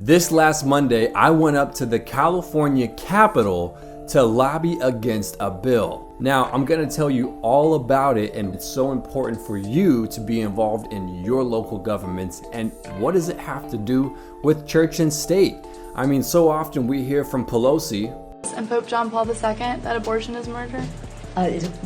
This last Monday, I went up to the California Capitol to lobby against a bill. Now, I'm gonna tell you all about it, and it's so important for you to be involved in your local governments. And what does it have to do with church and state? I mean, so often we hear from Pelosi and Pope John Paul II that abortion is murder.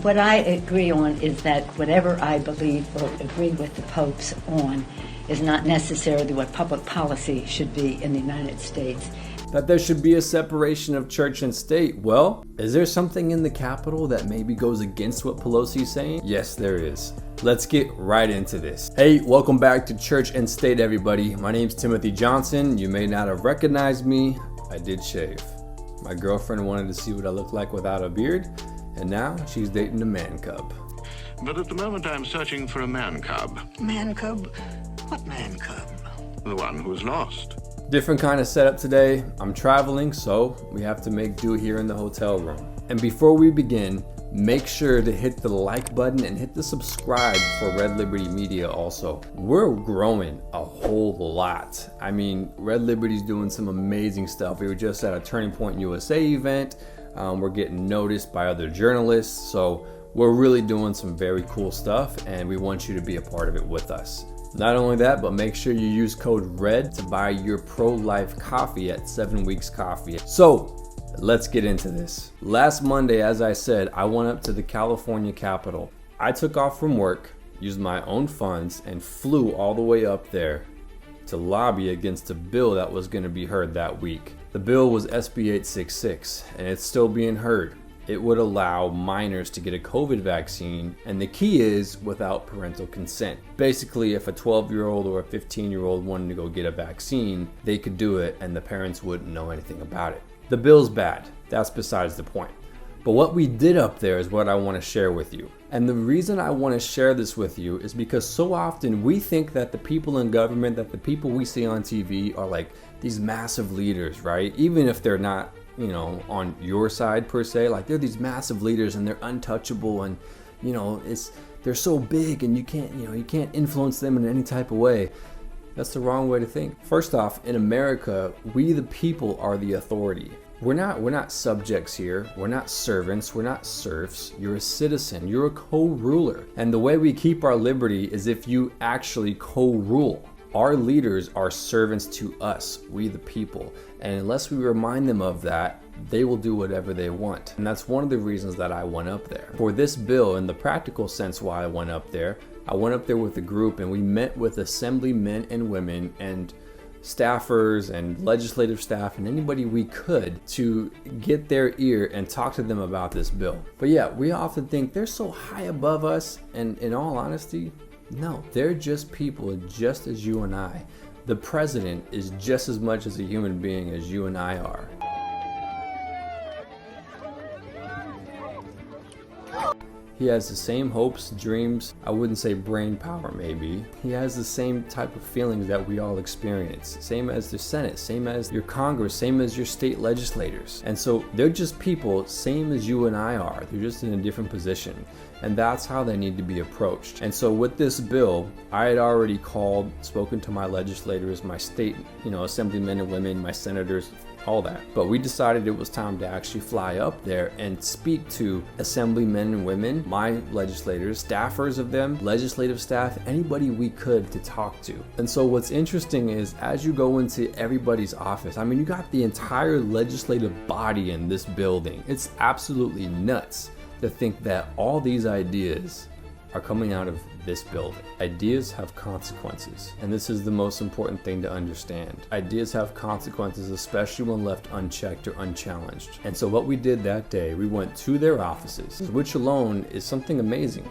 What I agree on is that whatever I believe or agree with the popes on is not necessarily what public policy should be in the United States. That there should be a separation of church and state. Well, is there something in the Capitol that maybe goes against what Pelosi's saying? Yes, there is. Let's get right into this. Hey, welcome back to Church and State, everybody. My name's Timothy Johnson. You may not have recognized me. I did shave. My girlfriend wanted to see what I look like without a beard, and now she's dating a man cub. But at the moment I'm searching for a man cub. Man cub? What man cub? The one who's lost. Different kind of setup today. I'm traveling, so we have to make do here in the hotel room. And before we begin, make sure to hit the like button and hit the subscribe for Red Liberty Media also. We're growing a whole lot. I mean, Red Liberty's doing some amazing stuff. We were just at a Turning Point USA event. We're getting noticed by other journalists. So we're really doing some very cool stuff, and we want you to be a part of it with us. Not only that, but make sure you use code RED to buy your pro-life coffee at 7 Weeks Coffee. So let's get into this. Last Monday, as I said, I went up to the California Capitol. I took off from work, used my own funds, and flew all the way up there to lobby against a bill that was going to be heard that week. The bill was SB 866, and it's still being heard. It would allow minors to get a COVID vaccine, and the key is without parental consent. Basically, if a 12-year-old or a 15-year-old wanted to go get a vaccine, they could do it and the parents wouldn't know anything about it. The bill's bad. That's besides the point. But what we did up there is what I want to share with you. And the reason I want to share this with you is because so often we think that the people in government, that the people we see on TV are like these massive leaders, right? Even if they're not, you know, on your side per se, like they're these massive leaders and they're untouchable, and you know, they're so big and you can't influence them in any type of way. That's the wrong way to think. First off, in America, we the people are the authority. We're not subjects here. We're not servants. We're not serfs. You're a citizen. You're a co-ruler. And the way we keep our liberty is if you actually co-rule. Our leaders are servants to us, we the people. And unless we remind them of that, they will do whatever they want. And that's one of the reasons that I went up there. For this bill, in the practical sense why I went up there with a group, and we met with assemblymen and women and staffers and legislative staff and anybody we could to get their ear and talk to them about this bill. But yeah, we often think they're so high above us, and in all honesty, no, they're just people just as you and I. The president is just as much as a human being as you and I are. He has the same hopes, dreams, I wouldn't say brain power maybe. He has the same type of feelings that we all experience. Same as the Senate, same as your Congress, same as your state legislators. And so they're just people, same as you and I are. They're just in a different position. And that's how they need to be approached. And so with this bill, I had already spoken to my legislators, my state, assemblymen and women, my senators, all that. But we decided it was time to actually fly up there and speak to assemblymen and women, my legislators, staffers of them, legislative staff, anybody we could to talk to. And so what's interesting is as you go into everybody's office, I mean, you got the entire legislative body in this building. It's absolutely nuts to think that all these ideas are coming out of this building. Ideas have consequences, and this is the most important thing to understand. Ideas have consequences, especially when left unchecked or unchallenged. And so what we did that day, we went to their offices, which alone is something amazing,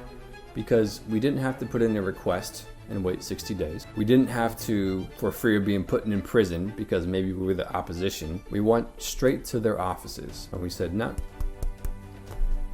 because we didn't have to put in a request and wait 60 days. We didn't have to, for fear of being put in prison because maybe we were the opposition. We went straight to their offices and we said, no.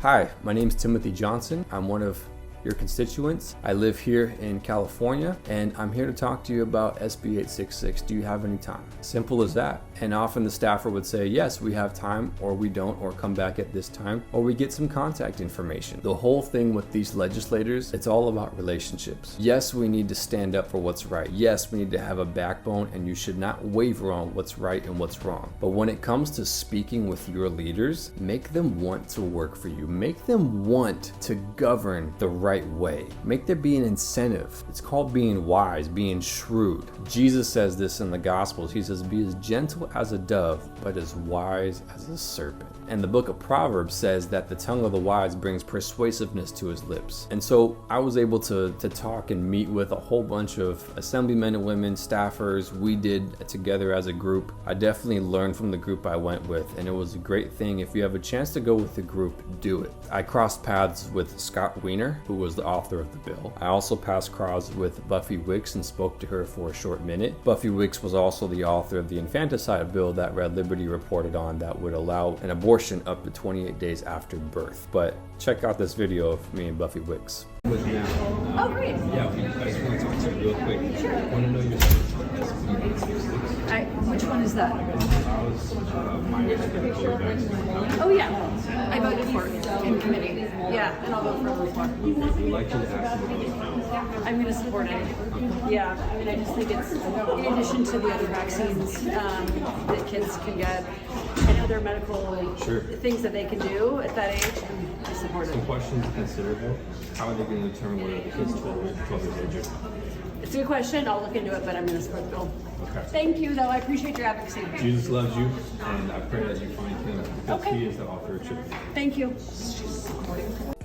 Hi, my name's Timothy Johnson. I'm one of your constituents. I live here in California, and I'm here to talk to you about SB 866. Do you have any time? Simple as that. And often the staffer would say, yes, we have time, or we don't, or come back at this time, or we get some contact information. The whole thing with these legislators, it's all about relationships. Yes, we need to stand up for what's right. Yes, we need to have a backbone, and you should not waver on what's right and what's wrong. But when it comes to speaking with your leaders, make them want to work for you. Make them want to govern the right way. Make there be an incentive. It's called being wise, being shrewd. Jesus says this in the Gospels. He says, be as gentle as a dove, but as wise as a serpent. And the book of Proverbs says that the tongue of the wise brings persuasiveness to his lips. And so I was able to talk and meet with a whole bunch of assemblymen and women, staffers. We did together as a group. I definitely learned from the group I went with, and it was a great thing. If you have a chance to go with the group, do it. I crossed paths with Scott Wiener, who was the author of the bill. I also passed cross with Buffy Wicks and spoke to her for a short minute. Buffy Wicks was also the author of the infanticide bill that Red Liberty reported on that would allow an abortion up to 28 days after birth. But check out this video of me and Buffy Wicks. Oh, great. Yeah, I just want to talk to you real quick. Sure. I want to know your stance on SB 866. Which one is that? Oh, yeah. I voted for it in committee. Yeah, and I'll vote for it before. I'm going to support it. Yeah, I mean, I just think it's, in addition to the other vaccines that kids can get, and other medical things that they can do at that age, and I support it. Some questions to consider though. How are they going to determine whether the kid's 12 years old? It's a good question. I'll look into it, but I'm going to support the bill. Okay. Thank you, though. I appreciate your advocacy. Jesus loves you, and I pray that you find him because Okay. he is the author of truth. Thank you.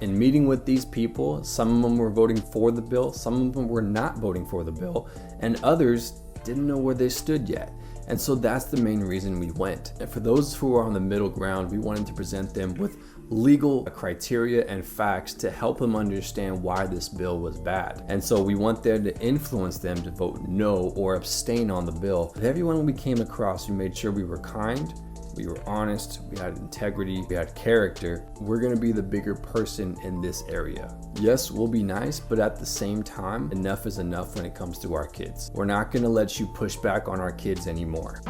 In meeting with these people, some of them were voting for the bill, some of them were not voting for the bill, and others didn't know where they stood yet. And so that's the main reason we went. And for those who are on the middle ground, we wanted to present them with legal criteria and facts to help them understand why this bill was bad. And so we want there to influence them to vote no or abstain on the bill. With everyone we came across, we made sure we were kind, we were honest, we had integrity, we had character. We're gonna be the bigger person in this area. Yes, we'll be nice, but at the same time, enough is enough when it comes to our kids. We're not gonna let you push back on our kids anymore.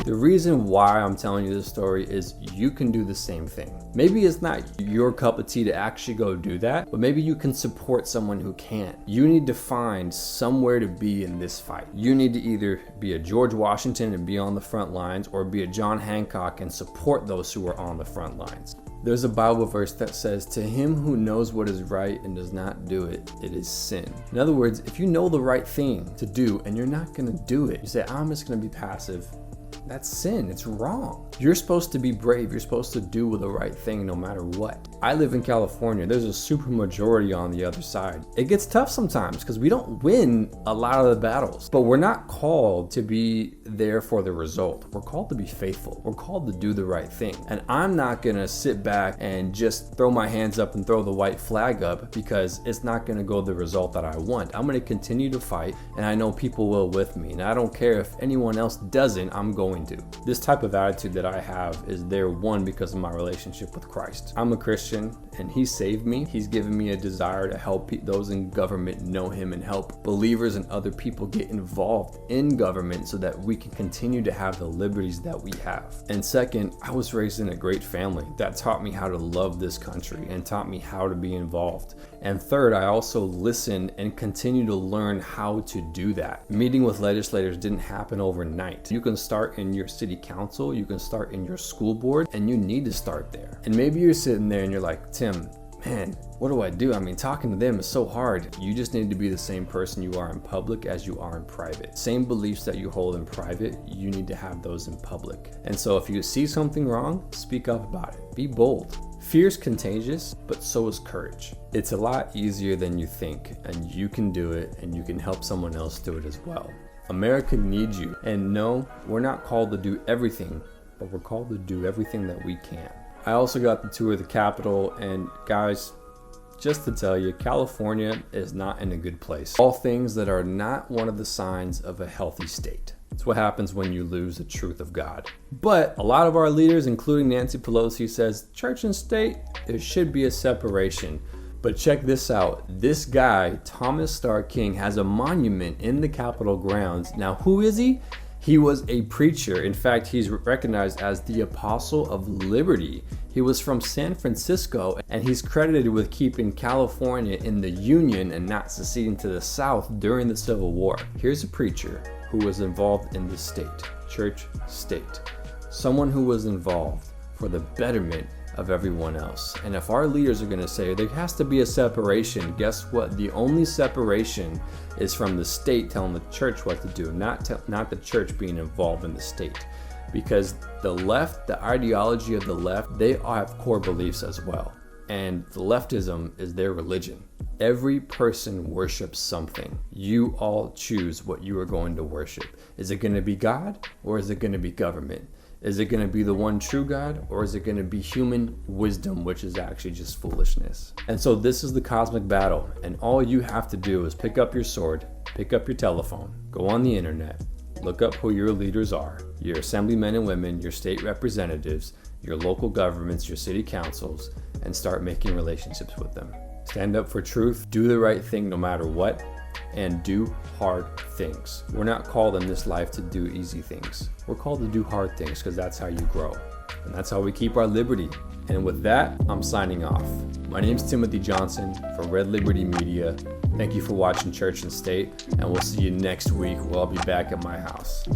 The reason why I'm telling you this story is you can do the same thing. Maybe it's not your cup of tea to actually go do that, but maybe you can support someone who can't. You need to find somewhere to be in this fight. You need to either be a George Washington and be on the front lines, or be a John Hancock and support those who are on the front lines. There's a Bible verse that says, to him who knows what is right and does not do it, it is sin. In other words, if you know the right thing to do and you're not gonna do it, you say, I'm just gonna be passive. That's sin. It's wrong. You're supposed to be brave. You're supposed to do the right thing no matter what. I live in California. There's a super majority on the other side. It gets tough sometimes because we don't win a lot of the battles, but we're not called to be there for the result. We're called to be faithful. We're called to do the right thing. And I'm not going to sit back and just throw my hands up and throw the white flag up because it's not going to go the result that I want. I'm going to continue to fight, and I know people will with me. And I don't care if anyone else doesn't, I'm going to. This type of attitude that I have is there, one, because of my relationship with Christ. I'm a Christian and he saved me. He's given me a desire to help those in government know him and help believers and other people get involved in government so that we can continue to have the liberties that we have. And second, I was raised in a great family that taught me how to love this country and taught me how to be involved. And third, I also listen and continue to learn how to do that. Meeting with legislators didn't happen overnight. You can start in your city council, you can start in your school board, and you need to start there. And maybe you're sitting there and you're like, Tim, man, what do I do? I mean, talking to them is so hard. You just need to be the same person you are in public as you are in private. Same beliefs that you hold in private, you need to have those in public. And so if you see something wrong, speak up about it. Be bold. Fear is contagious, but so is courage. It's a lot easier than you think, and you can do it, and you can help someone else do it as well. America needs you. And no, we're not called to do everything, but we're called to do everything that we can. I also got the tour of the Capitol, and guys, just to tell you, California is not in a good place. All things that are not one of the signs of a healthy state. It's what happens when you lose the truth of God. But a lot of our leaders, including Nancy Pelosi, says church and state, there should be a separation. But check this out. This guy, Thomas Starr King, has a monument in the Capitol grounds. Now, who is he? He was a preacher. In fact, he's recognized as the Apostle of Liberty. He was from San Francisco, and he's credited with keeping California in the Union and not seceding to the South during the Civil War. Here's a preacher who was involved in the state, church, state. Someone who was involved for the betterment of everyone else. And if our leaders are going to say there has to be a separation, guess what? The only separation is from the state telling the church what to do, not the church being involved in the state. Because the left, the ideology of the left, they have core beliefs as well. And the leftism is their religion. Every person worships something. You all choose what you are going to worship. Is it going to be God, or is it going to be government? Is it going to be the one true God, or is it going to be human wisdom, which is actually just foolishness? And so this is the cosmic battle, and all you have to do is pick up your sword, pick up your telephone, go on the internet, look up who your leaders are, your assemblymen and women, your state representatives, your local governments, your city councils, and start making relationships with them. Stand up for truth, do the right thing no matter what, and do hard things. We're not called in this life to do easy things. We're called to do hard things because that's how you grow. And that's how we keep our liberty. And with that, I'm signing off. My name's Timothy Johnson from Red Liberty Media. Thank you for watching Church and State, and we'll see you next week where I'll be back at my house.